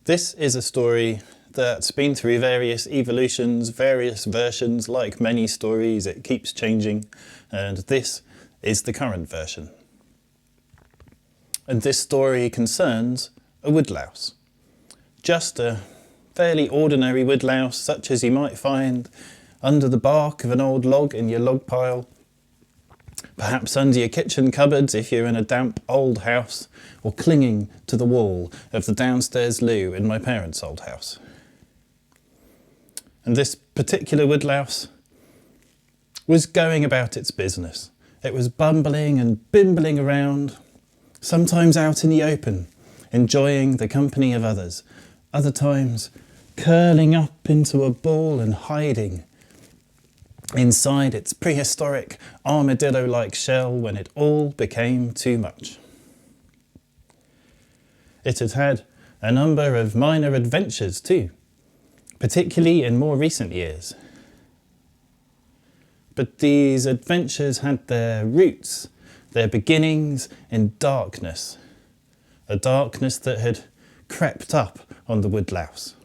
This is a story that's been through various evolutions, various versions. Like many stories, it keeps changing, and this is the current version. And this story concerns a woodlouse. Just a fairly ordinary woodlouse, such as you might find under the bark of an old log in your log pile, perhaps under your kitchen cupboards if you're in a damp old house, or clinging to the wall of the downstairs loo in my parents' old house. And this particular woodlouse was going about its business. It was bumbling and bimbling around, sometimes out in the open, enjoying the company of others, other times curling up into a ball and hiding inside its prehistoric armadillo-like shell when it all became too much. It had had a number of minor adventures too, particularly in more recent years. But these adventures had their roots, their beginnings in darkness, a darkness that had crept up on the woodlouse,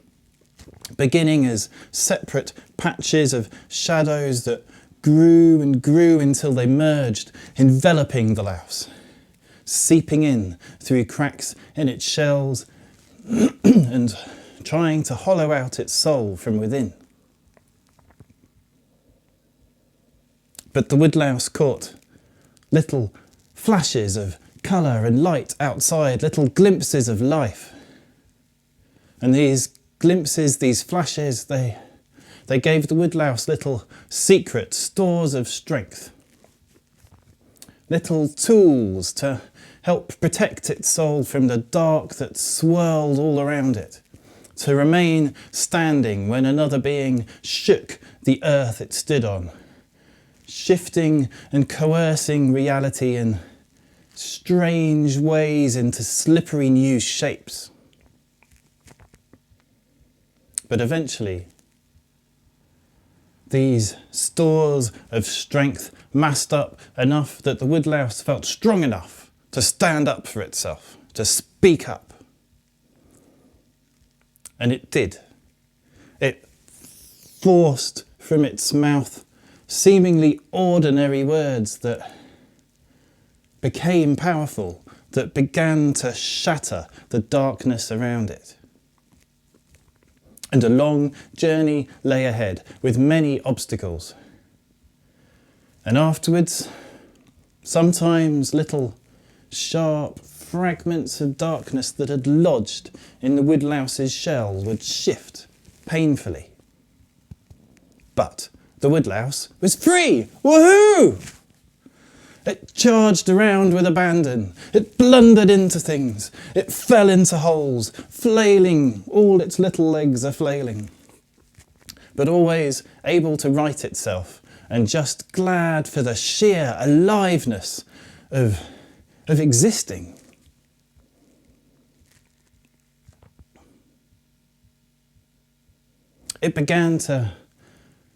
beginning as separate patches of shadows that grew and grew until they merged, enveloping the louse, seeping in through cracks in its shells and trying to hollow out its soul from within. But the woodlouse caught little flashes of colour and light outside, little glimpses of life. And these glimpses, these flashes, they gave the woodlouse little secret stores of strength, little tools to help protect its soul from the dark that swirled all around it, to remain standing when another being shook the earth it stood on, shifting and coercing reality in strange ways into slippery new shapes. But eventually, these stores of strength massed up enough that the woodlouse felt strong enough to stand up for itself, to speak up. And it did. It forced from its mouth seemingly ordinary words that became powerful, that began to shatter the darkness around it. And a long journey lay ahead with many obstacles. And afterwards, sometimes little sharp fragments of darkness that had lodged in the woodlouse's shell would shift painfully. But the woodlouse was free! Woohoo! It charged around with abandon. It blundered into things. It fell into holes, flailing, all its little legs a-flailing. But always able to right itself, and just glad for the sheer aliveness of existing. It began to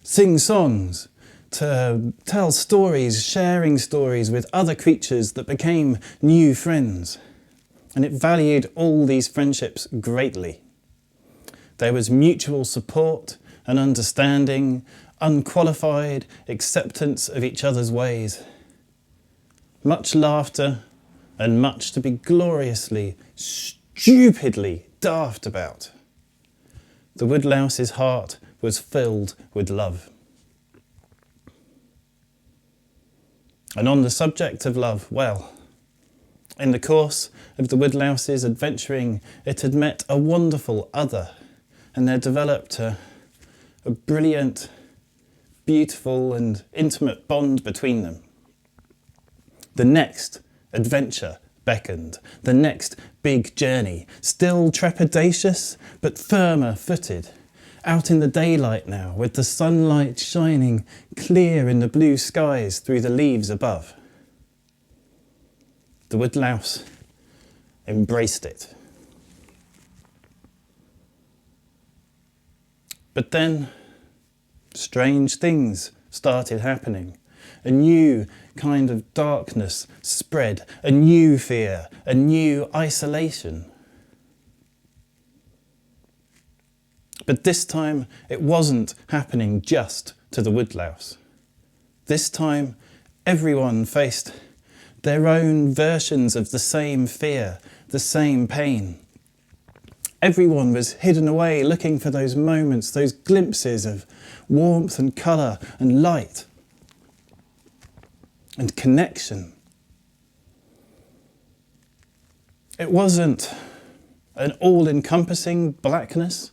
sing songs, to tell stories, sharing stories with other creatures that became new friends. And it valued all these friendships greatly. There was mutual support and understanding, unqualified acceptance of each other's ways. Much laughter and much to be gloriously, stupidly daft about. The woodlouse's heart was filled with love. And on the subject of love, well, in the course of the woodlouse's adventuring, it had met a wonderful other, and there developed a brilliant, beautiful and intimate bond between them. The next adventure beckoned, the next big journey, still trepidatious but firmer footed, out in the daylight now, with the sunlight shining clear in the blue skies through the leaves above. The woodlouse embraced it. But then strange things started happening. A new kind of darkness spread, a new fear, a new isolation. But this time it wasn't happening just to the woodlouse. This time everyone faced their own versions of the same fear, the same pain. Everyone was hidden away looking for those moments, those glimpses of warmth and colour and light and connection. It wasn't an all-encompassing blackness,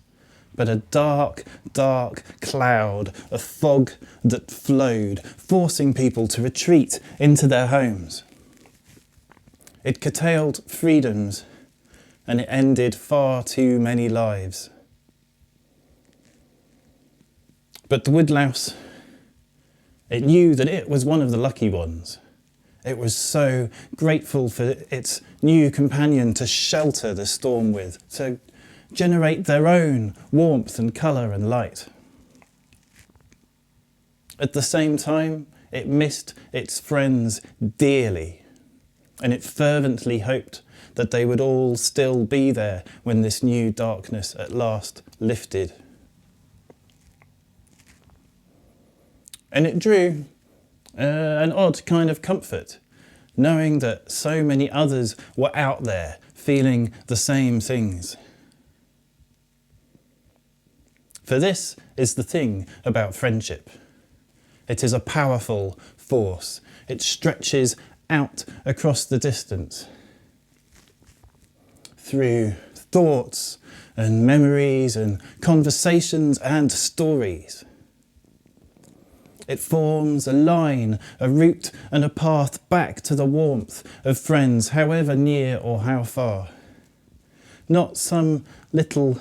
but a dark, dark cloud, a fog that flowed, forcing people to retreat into their homes. It curtailed freedoms, and it ended far too many lives. But the woodlouse, it knew that it was one of the lucky ones. It was so grateful for its new companion to shelter the storm with, to generate their own warmth and colour and light. At the same time, it missed its friends dearly, and it fervently hoped that they would all still be there when this new darkness at last lifted. And it drew an odd kind of comfort, knowing that so many others were out there feeling the same things. For this is the thing about friendship. It is a powerful force. It stretches out across the distance through thoughts and memories and conversations and stories. It forms a line, a route and a path back to the warmth of friends, however near or how far. Not some little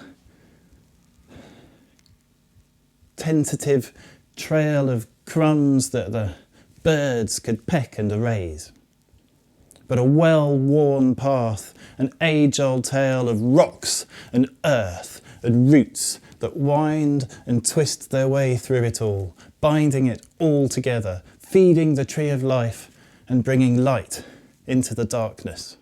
tentative trail of crumbs that the birds could peck and erase, but a well-worn path, an age-old tale of rocks and earth and roots that wind and twist their way through it all, binding it all together, feeding the tree of life and bringing light into the darkness.